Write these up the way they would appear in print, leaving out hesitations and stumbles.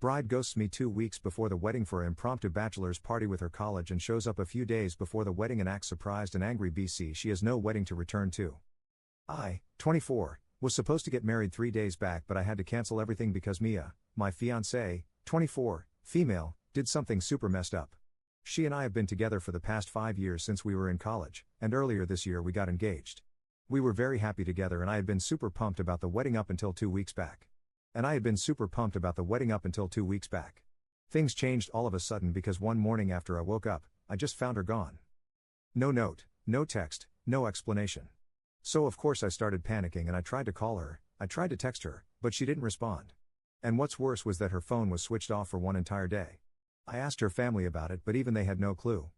Bride ghosts me 2 weeks before the wedding for an impromptu bachelor's party with her college and shows up a few days before the wedding and acts surprised and angry. BC she has no wedding to return to. I, 24, was supposed to get married 3 days back, but I had to cancel everything because Mia, my fiancée, 24, female, did something super messed up. She and I have been together for the past 5 years since we were in college, and earlier this year we got engaged. We were very happy together and I had been super pumped about the wedding up until 2 weeks back. Things changed all of a sudden because one morning after I woke up, I just found her gone. No note, no text, no explanation. So of course I started panicking and I tried to call her, I tried to text her, but she didn't respond. And what's worse was that her phone was switched off for one entire day. I asked her family about it, but even they had no clue.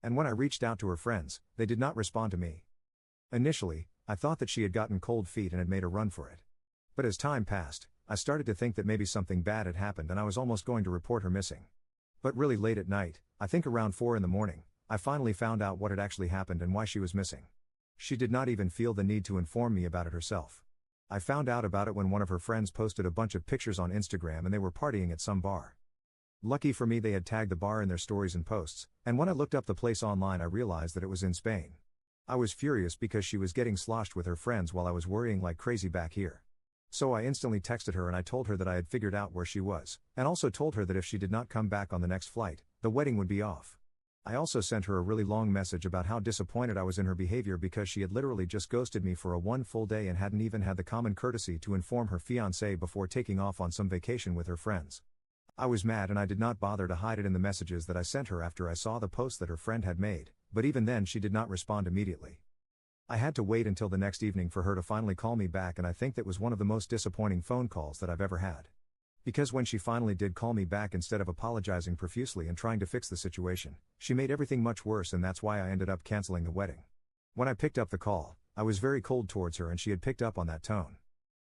And when I reached out to her friends, they did not respond to me. Initially, I thought that she had gotten cold feet and had made a run for it. But as time passed, I started to think that maybe something bad had happened and I was almost going to report her missing. But really late at night, I think around 4 in the morning, I finally found out what had actually happened and why she was missing. She did not even feel the need to inform me about it herself. I found out about it when one of her friends posted a bunch of pictures on Instagram and they were partying at some bar. Lucky for me they had tagged the bar in their stories and posts, and when I looked up the place online I realized that it was in Spain. I was furious because she was getting sloshed with her friends while I was worrying like crazy back here. So I instantly texted her and I told her that I had figured out where she was, and also told her that if she did not come back on the next flight, the wedding would be off. I also sent her a really long message about how disappointed I was in her behavior because she had literally just ghosted me for one full day and hadn't even had the common courtesy to inform her fiancé before taking off on some vacation with her friends. I was mad and I did not bother to hide it in the messages that I sent her after I saw the post that her friend had made, but even then she did not respond immediately. I had to wait until the next evening for her to finally call me back, and I think that was one of the most disappointing phone calls that I've ever had. Because when she finally did call me back, instead of apologizing profusely and trying to fix the situation, she made everything much worse, and that's why I ended up canceling the wedding. When I picked up the call, I was very cold towards her and she had picked up on that tone.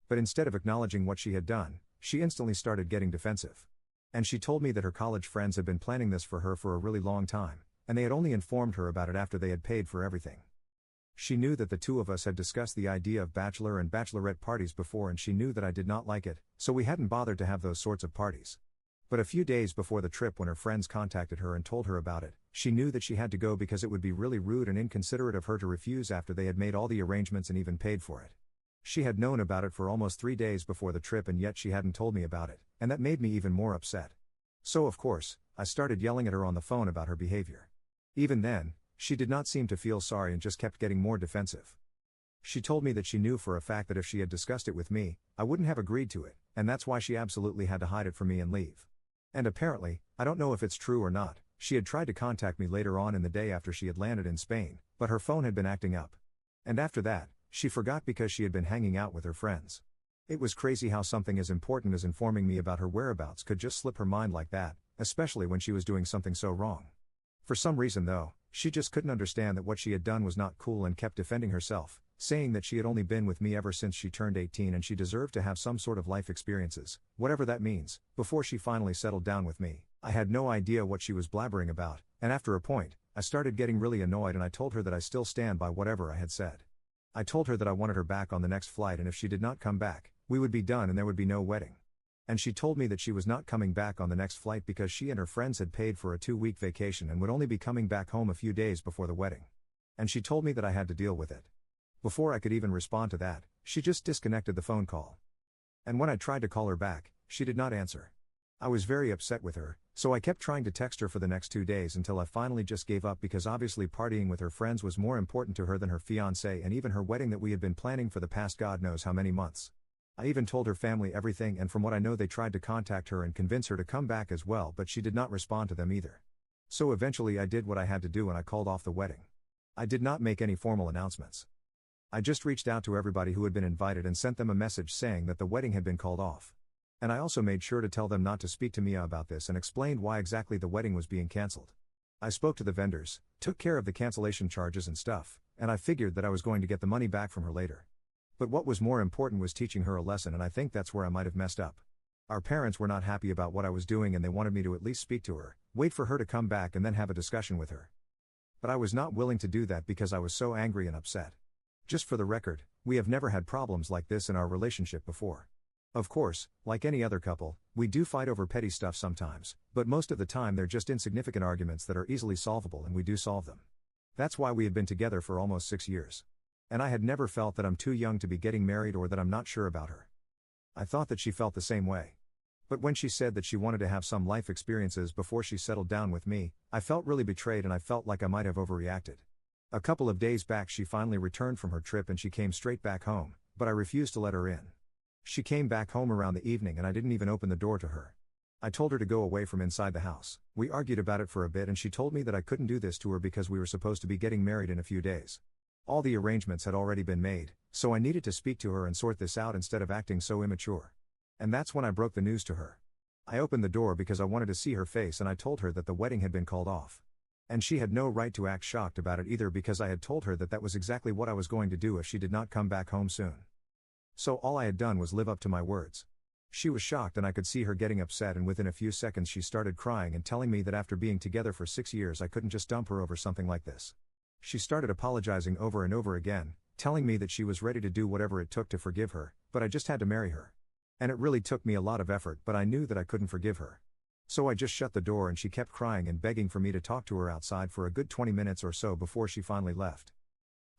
But instead of acknowledging what she had done, she instantly started getting defensive. And she told me that her college friends had been planning this for her for a really long time, and they had only informed her about it after they had paid for everything. She knew that the two of us had discussed the idea of bachelor and bachelorette parties before, and she knew that I did not like it, so we hadn't bothered to have those sorts of parties. But a few days before the trip, when her friends contacted her and told her about it, she knew that she had to go because it would be really rude and inconsiderate of her to refuse after they had made all the arrangements and even paid for it. She had known about it for almost 3 days before the trip, and yet she hadn't told me about it, and that made me even more upset. So of course, I started yelling at her on the phone about her behavior. Even then, she did not seem to feel sorry and just kept getting more defensive. She told me that she knew for a fact that if she had discussed it with me, I wouldn't have agreed to it, and that's why she absolutely had to hide it from me and leave. And apparently, I don't know if it's true or not, she had tried to contact me later on in the day after she had landed in Spain, but her phone had been acting up. And after that, she forgot because she had been hanging out with her friends. It was crazy how something as important as informing me about her whereabouts could just slip her mind like that, especially when she was doing something so wrong. For some reason though, she just couldn't understand that what she had done was not cool and kept defending herself, saying that she had only been with me ever since she turned 18 and she deserved to have some sort of life experiences, whatever that means, before she finally settled down with me. I had no idea what she was blabbering about, and after a point, I started getting really annoyed and I told her that I still stand by whatever I had said. I told her that I wanted her back on the next flight, and if she did not come back, we would be done and there would be no wedding. And she told me that she was not coming back on the next flight because she and her friends had paid for a 2-week vacation and would only be coming back home a few days before the wedding. And she told me that I had to deal with it. Before I could even respond to that, she just disconnected the phone call. And when I tried to call her back, she did not answer. I was very upset with her, so I kept trying to text her for the next 2 days until I finally just gave up, because obviously partying with her friends was more important to her than her fiancé and even her wedding that we had been planning for the past God knows how many months. I even told her family everything, and from what I know they tried to contact her and convince her to come back as well, but she did not respond to them either. So eventually I did what I had to do and I called off the wedding. I did not make any formal announcements. I just reached out to everybody who had been invited and sent them a message saying that the wedding had been called off. And I also made sure to tell them not to speak to Mia about this and explained why exactly the wedding was being cancelled. I spoke to the vendors, took care of the cancellation charges and stuff, and I figured that I was going to get the money back from her later. But what was more important was teaching her a lesson, and I think that's where I might have messed up. Our parents were not happy about what I was doing and they wanted me to at least speak to her, wait for her to come back and then have a discussion with her. But I was not willing to do that because I was so angry and upset. Just for the record, we have never had problems like this in our relationship before. Of course, like any other couple, we do fight over petty stuff sometimes, but most of the time they're just insignificant arguments that are easily solvable and we do solve them. That's why we had been together for almost 6 years. And I had never felt that I'm too young to be getting married or that I'm not sure about her. I thought that she felt the same way. But when she said that she wanted to have some life experiences before she settled down with me, I felt really betrayed and I felt like I might have overreacted. A couple of days back she finally returned from her trip and she came straight back home, but I refused to let her in. She came back home around the evening and I didn't even open the door to her. I told her to go away from inside the house. We argued about it for a bit and she told me that I couldn't do this to her because we were supposed to be getting married in a few days. All the arrangements had already been made, so I needed to speak to her and sort this out instead of acting so immature. And that's when I broke the news to her. I opened the door because I wanted to see her face and I told her that the wedding had been called off. And she had no right to act shocked about it either because I had told her that that was exactly what I was going to do if she did not come back home soon. So all I had done was live up to my words. She was shocked and I could see her getting upset and within a few seconds she started crying and telling me that after being together for 6 years I couldn't just dump her over something like this. She started apologizing over and over again, telling me that she was ready to do whatever it took to forgive her, but I just had to marry her. And it really took me a lot of effort, but I knew that I couldn't forgive her. So I just shut the door and she kept crying and begging for me to talk to her outside for a good 20 minutes or so before she finally left.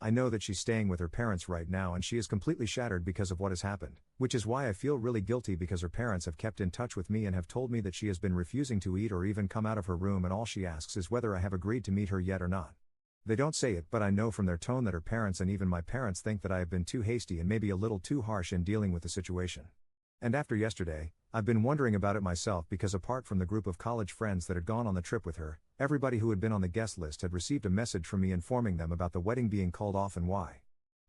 I know that she's staying with her parents right now and she is completely shattered because of what has happened, which is why I feel really guilty because her parents have kept in touch with me and have told me that she has been refusing to eat or even come out of her room and all she asks is whether I have agreed to meet her yet or not. They don't say it, but I know from their tone that her parents and even my parents think that I have been too hasty and maybe a little too harsh in dealing with the situation. And after yesterday, I've been wondering about it myself because apart from the group of college friends that had gone on the trip with her, everybody who had been on the guest list had received a message from me informing them about the wedding being called off and why.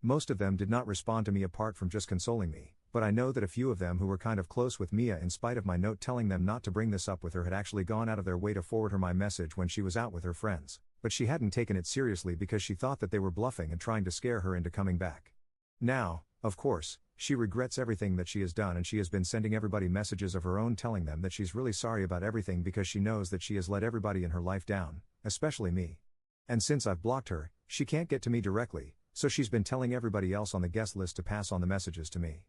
Most of them did not respond to me apart from just consoling me, but I know that a few of them who were kind of close with Mia in spite of my note telling them not to bring this up with her had actually gone out of their way to forward her my message when she was out with her friends, but she hadn't taken it seriously because she thought that they were bluffing and trying to scare her into coming back. Now, of course, she regrets everything that she has done and she has been sending everybody messages of her own telling them that she's really sorry about everything because she knows that she has let everybody in her life down, especially me. And since I've blocked her, she can't get to me directly, so she's been telling everybody else on the guest list to pass on the messages to me.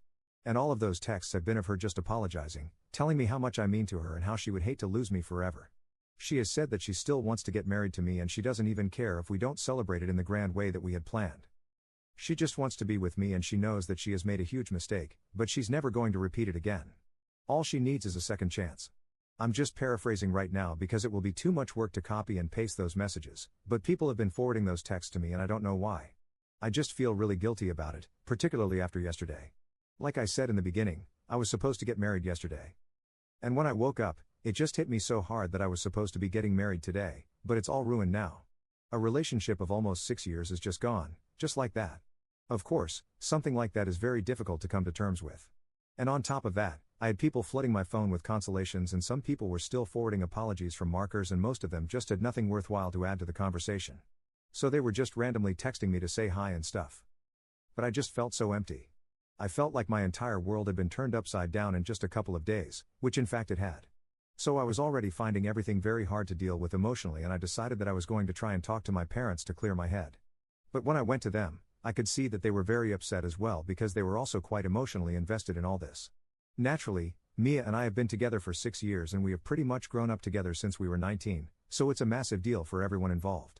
And all of those texts have been of her just apologizing, telling me how much I mean to her and how she would hate to lose me forever. She has said that she still wants to get married to me and she doesn't even care if we don't celebrate it in the grand way that we had planned. She just wants to be with me and she knows that she has made a huge mistake, but she's never going to repeat it again. All she needs is a second chance. I'm just paraphrasing right now because it will be too much work to copy and paste those messages, but people have been forwarding those texts to me and I don't know why. I just feel really guilty about it, particularly after yesterday. Like I said in the beginning, I was supposed to get married yesterday. And when I woke up, it just hit me so hard that I was supposed to be getting married today, but it's all ruined now. A relationship of almost 6 years is just gone, just like that. Of course, something like that is very difficult to come to terms with. And on top of that, I had people flooding my phone with consolations and some people were still forwarding apologies from markers and most of them just had nothing worthwhile to add to the conversation. So they were just randomly texting me to say hi and stuff. But I just felt so empty. I felt like my entire world had been turned upside down in just a couple of days, which in fact it had. So I was already finding everything very hard to deal with emotionally and I decided that I was going to try and talk to my parents to clear my head. But when I went to them, I could see that they were very upset as well because they were also quite emotionally invested in all this. Naturally, Mia and I have been together for 6 years and we have pretty much grown up together since we were 19, so it's a massive deal for everyone involved.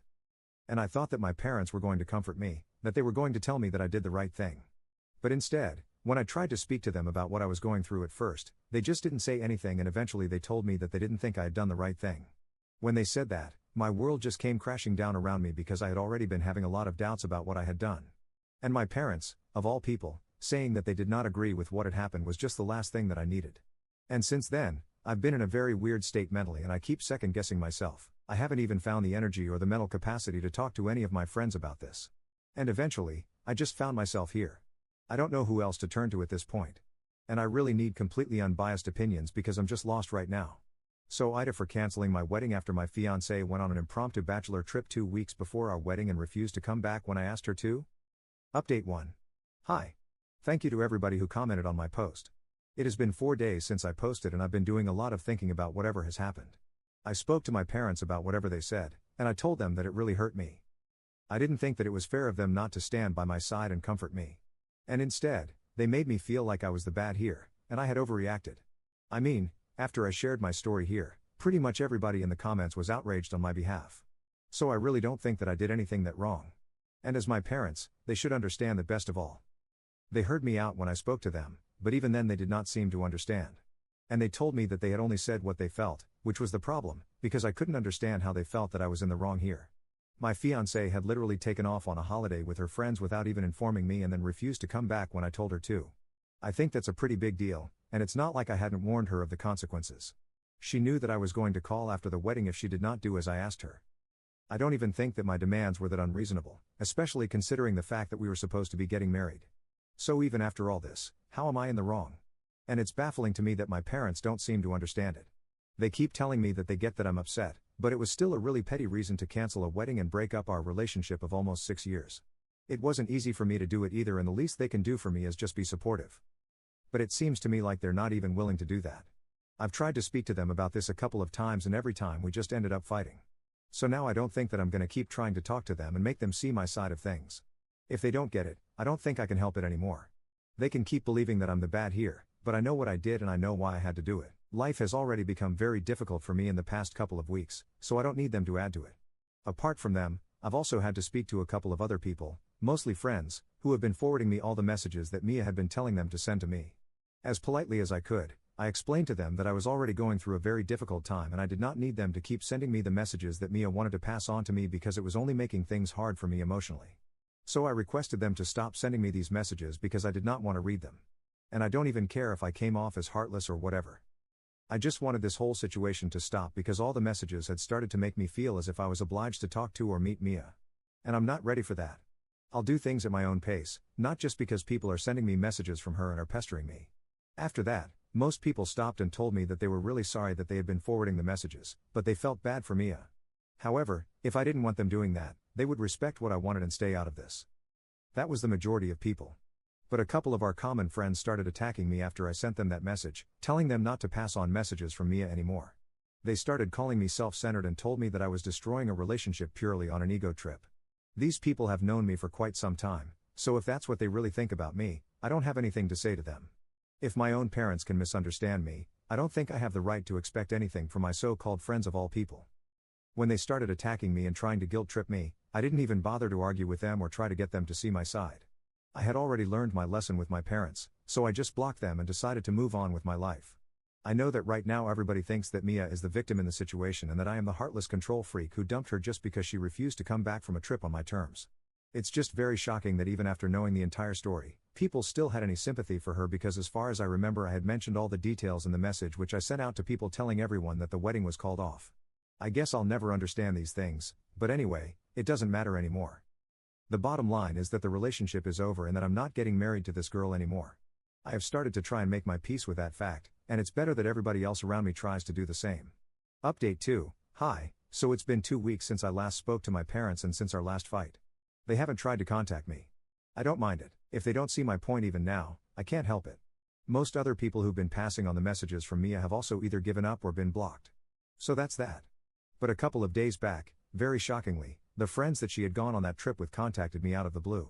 And I thought that my parents were going to comfort me, that they were going to tell me that I did the right thing. But instead, when I tried to speak to them about what I was going through at first, they just didn't say anything and eventually they told me that they didn't think I had done the right thing. When they said that, my world just came crashing down around me because I had already been having a lot of doubts about what I had done. And my parents, of all people, saying that they did not agree with what had happened was just the last thing that I needed. And since then, I've been in a very weird state mentally and I keep second-guessing myself. I haven't even found the energy or the mental capacity to talk to any of my friends about this. And eventually, I just found myself here. I don't know who else to turn to at this point. And I really need completely unbiased opinions because I'm just lost right now. So Ida for canceling my wedding after my fiancé went on an impromptu bachelor trip 2 weeks before our wedding and refused to come back when I asked her to? Update 1. Hi. Thank you to everybody who commented on my post. It has been 4 days since I posted and I've been doing a lot of thinking about whatever has happened. I spoke to my parents about whatever they said, and I told them that it really hurt me. I didn't think that it was fair of them not to stand by my side and comfort me. And instead, they made me feel like I was the bad here, and I had overreacted. I mean, after I shared my story here, pretty much everybody in the comments was outraged on my behalf. So I really don't think that I did anything that wrong. And as my parents, they should understand that best of all. They heard me out when I spoke to them, but even then they did not seem to understand. And they told me that they had only said what they felt, which was the problem, because I couldn't understand how they felt that I was in the wrong here. My fiancée had literally taken off on a holiday with her friends without even informing me and then refused to come back when I told her to. I think that's a pretty big deal, and it's not like I hadn't warned her of the consequences. She knew that I was going to call after the wedding if she did not do as I asked her. I don't even think that my demands were that unreasonable, especially considering the fact that we were supposed to be getting married. So even after all this, how am I in the wrong? And it's baffling to me that my parents don't seem to understand it. They keep telling me that they get that I'm upset, but it was still a really petty reason to cancel a wedding and break up our relationship of almost 6 years. It wasn't easy for me to do it either, and the least they can do for me is just be supportive. But it seems to me like they're not even willing to do that. I've tried to speak to them about this a couple of times and every time we just ended up fighting. So now I don't think that I'm going to keep trying to talk to them and make them see my side of things. If they don't get it, I don't think I can help it anymore. They can keep believing that I'm the bad here, but I know what I did and I know why I had to do it. Life has already become very difficult for me in the past couple of weeks, so I don't need them to add to it. Apart from them, I've also had to speak to a couple of other people, mostly friends, who have been forwarding me all the messages that Mia had been telling them to send to me. As politely as I could, I explained to them that I was already going through a very difficult time and I did not need them to keep sending me the messages that Mia wanted to pass on to me because it was only making things hard for me emotionally. So I requested them to stop sending me these messages because I did not want to read them. And I don't even care if I came off as heartless or whatever. I just wanted this whole situation to stop because all the messages had started to make me feel as if I was obliged to talk to or meet Mia. And I'm not ready for that. I'll do things at my own pace, not just because people are sending me messages from her and are pestering me. After that, most people stopped and told me that they were really sorry that they had been forwarding the messages, but they felt bad for Mia. However, if I didn't want them doing that, they would respect what I wanted and stay out of this. That was the majority of people. But a couple of our common friends started attacking me after I sent them that message, telling them not to pass on messages from Mia anymore. They started calling me self-centered and told me that I was destroying a relationship purely on an ego trip. These people have known me for quite some time, so if that's what they really think about me, I don't have anything to say to them. If my own parents can misunderstand me, I don't think I have the right to expect anything from my so-called friends of all people. When they started attacking me and trying to guilt-trip me, I didn't even bother to argue with them or try to get them to see my side. I had already learned my lesson with my parents, so I just blocked them and decided to move on with my life. I know that right now everybody thinks that Mia is the victim in the situation and that I am the heartless control freak who dumped her just because she refused to come back from a trip on my terms. It's just very shocking that even after knowing the entire story, people still had any sympathy for her because as far as I remember I had mentioned all the details in the message which I sent out to people telling everyone that the wedding was called off. I guess I'll never understand these things, but anyway, it doesn't matter anymore. The bottom line is that the relationship is over and that I'm not getting married to this girl anymore. I have started to try and make my peace with that fact, and it's better that everybody else around me tries to do the same. Update 2. Hi, so it's been 2 weeks since I last spoke to my parents and since our last fight. They haven't tried to contact me. I don't mind it, if they don't see my point even now, I can't help it. Most other people who've been passing on the messages from Mia have also either given up or been blocked. So that's that. But a couple of days back, very shockingly, the friends that she had gone on that trip with contacted me out of the blue.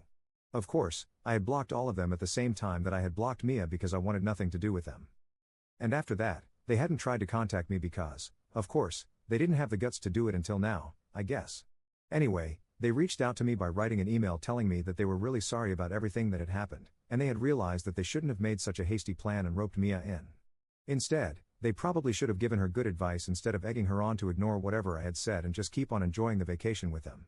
Of course, I had blocked all of them at the same time that I had blocked Mia because I wanted nothing to do with them. And after that, they hadn't tried to contact me because, of course, they didn't have the guts to do it until now, I guess. Anyway, they reached out to me by writing an email telling me that they were really sorry about everything that had happened, and they had realized that they shouldn't have made such a hasty plan and roped Mia in. Instead, they probably should have given her good advice instead of egging her on to ignore whatever I had said and just keep on enjoying the vacation with them.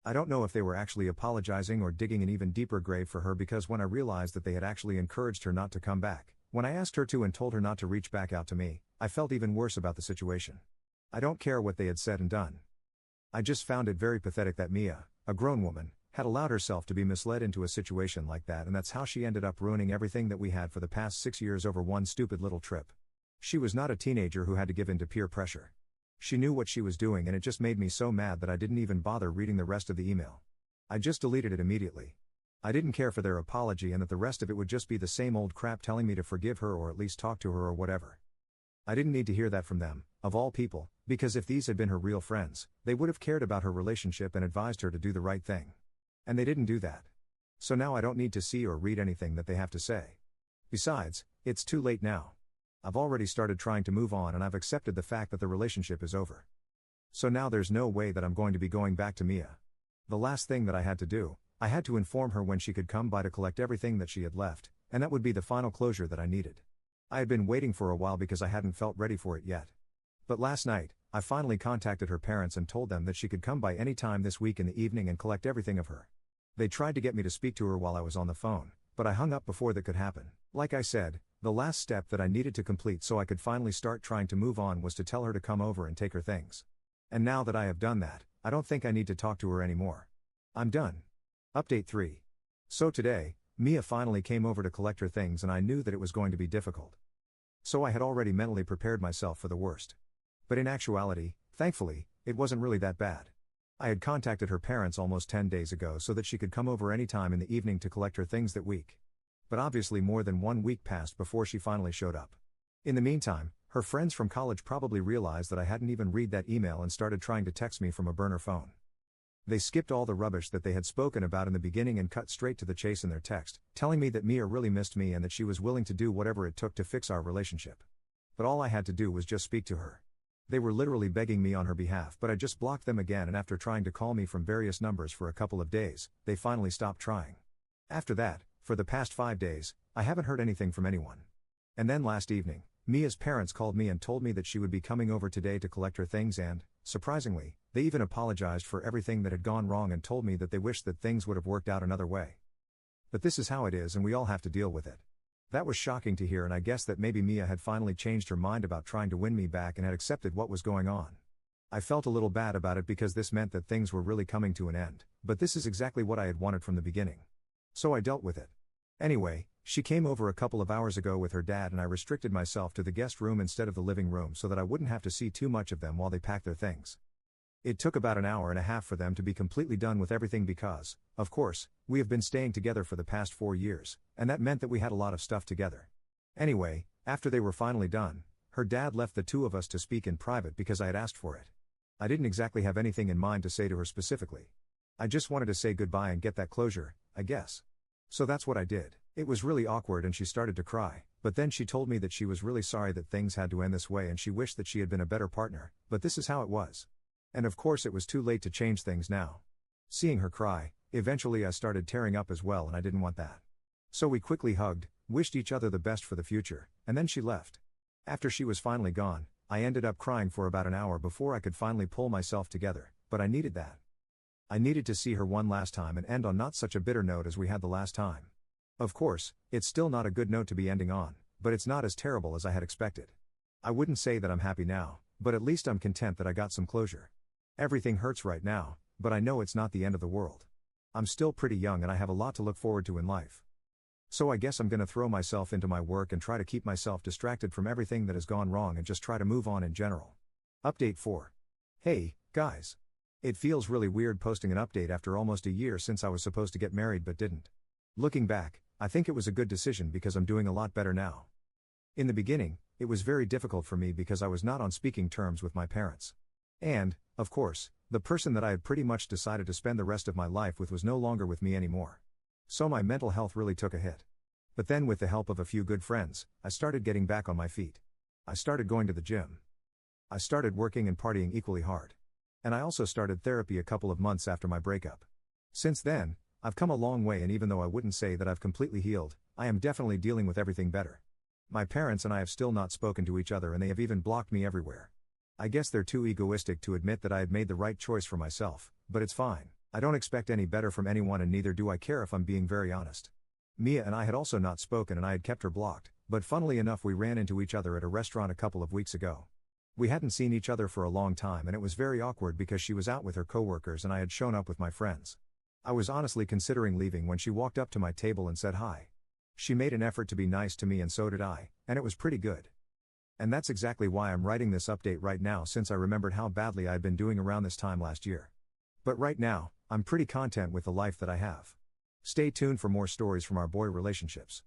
I don't know if they were actually apologizing or digging an even deeper grave for her because when I realized that they had actually encouraged her not to come back, when I asked her to and told her not to reach back out to me, I felt even worse about the situation. I don't care what they had said and done. I just found it very pathetic that Mia, a grown woman, had allowed herself to be misled into a situation like that, and that's how she ended up ruining everything that we had for the past 6 years over one stupid little trip. She was not a teenager who had to give in to peer pressure. She knew what she was doing and it just made me so mad that I didn't even bother reading the rest of the email. I just deleted it immediately. I didn't care for their apology and that the rest of it would just be the same old crap telling me to forgive her or at least talk to her or whatever. I didn't need to hear that from them, of all people, because if these had been her real friends, they would have cared about her relationship and advised her to do the right thing. And they didn't do that. So now I don't need to see or read anything that they have to say. Besides, It's too late now. I've already started trying to move on and I've accepted the fact that the relationship is over. So now there's no way that I'm going to be going back to Mia. The last thing that I had to do, I had to inform her when she could come by to collect everything that she had left, and that would be the final closure that I needed. I had been waiting for a while because I hadn't felt ready for it yet. But last night, I finally contacted her parents and told them that she could come by any time this week in the evening and collect everything of her. They tried to get me to speak to her while I was on the phone, but I hung up before that could happen. Like I said, the last step that I needed to complete so I could finally start trying to move on was to tell her to come over and take her things. And now that I have done that, I don't think I need to talk to her anymore. I'm done. Update 3. So today, Mia finally came over to collect her things and I knew that it was going to be difficult. So I had already mentally prepared myself for the worst. But in actuality, thankfully, it wasn't really that bad. I had contacted her parents almost 10 days ago so that she could come over anytime in the evening to collect her things that week. But obviously more than 1 week passed before she finally showed up. In the meantime, her friends from college probably realized that I hadn't even read that email and started trying to text me from a burner phone. They skipped all the rubbish that they had spoken about in the beginning and cut straight to the chase in their text, telling me that Mia really missed me and that she was willing to do whatever it took to fix our relationship. But all I had to do was just speak to her. They were literally begging me on her behalf, but I just blocked them again, and after trying to call me from various numbers for a couple of days, they finally stopped trying. After that, for the past 5 days, I haven't heard anything from anyone. And then last evening, Mia's parents called me and told me that she would be coming over today to collect her things and, surprisingly, they even apologized for everything that had gone wrong and told me that they wished that things would have worked out another way. But this is how it is and we all have to deal with it. That was shocking to hear, and I guess that maybe Mia had finally changed her mind about trying to win me back and had accepted what was going on. I felt a little bad about it because this meant that things were really coming to an end, but this is exactly what I had wanted from the beginning. So I dealt with it. Anyway, she came over a couple of hours ago with her dad and I restricted myself to the guest room instead of the living room so that I wouldn't have to see too much of them while they packed their things. It took about an hour and a half for them to be completely done with everything because, of course, we have been staying together for the past 4 years, and that meant that we had a lot of stuff together. Anyway, after they were finally done, her dad left the two of us to speak in private because I had asked for it. I didn't exactly have anything in mind to say to her specifically. I just wanted to say goodbye and get that closure, I guess. So that's what I did. It was really awkward and she started to cry, but then she told me that she was really sorry that things had to end this way and she wished that she had been a better partner, but this is how it was. And of course it was too late to change things now. Seeing her cry, eventually I started tearing up as well and I didn't want that. So we quickly hugged, wished each other the best for the future, and then she left. After she was finally gone, I ended up crying for about an hour before I could finally pull myself together, but I needed that. I needed to see her one last time and end on not such a bitter note as we had the last time. Of course, it's still not a good note to be ending on, but it's not as terrible as I had expected. I wouldn't say that I'm happy now, but at least I'm content that I got some closure. Everything hurts right now, but I know it's not the end of the world. I'm still pretty young and I have a lot to look forward to in life. So I guess I'm gonna throw myself into my work and try to keep myself distracted from everything that has gone wrong and just try to move on in general. Update 4. Hey, guys. It feels really weird posting an update after almost a year since I was supposed to get married but didn't. Looking back, I think it was a good decision because I'm doing a lot better now. In the beginning, it was very difficult for me because I was not on speaking terms with my parents. And, of course, the person that I had pretty much decided to spend the rest of my life with was no longer with me anymore. So my mental health really took a hit. But then with the help of a few good friends, I started getting back on my feet. I started going to the gym. I started working and partying equally hard. And I also started therapy a couple of months after my breakup. Since then, I've come a long way, and even though I wouldn't say that I've completely healed, I am definitely dealing with everything better. My parents and I have still not spoken to each other and they have even blocked me everywhere. I guess they're too egoistic to admit that I had made the right choice for myself, but it's fine. I don't expect any better from anyone and neither do I care if I'm being very honest. Mia and I had also not spoken and I had kept her blocked, but funnily enough we ran into each other at a restaurant a couple of weeks ago. We hadn't seen each other for a long time and it was very awkward because she was out with her coworkers and I had shown up with my friends. I was honestly considering leaving when she walked up to my table and said hi. She made an effort to be nice to me and so did I, and it was pretty good. And that's exactly why I'm writing this update right now, since I remembered how badly I had been doing around this time last year. But right now, I'm pretty content with the life that I have. Stay tuned for more stories from our boy relationships.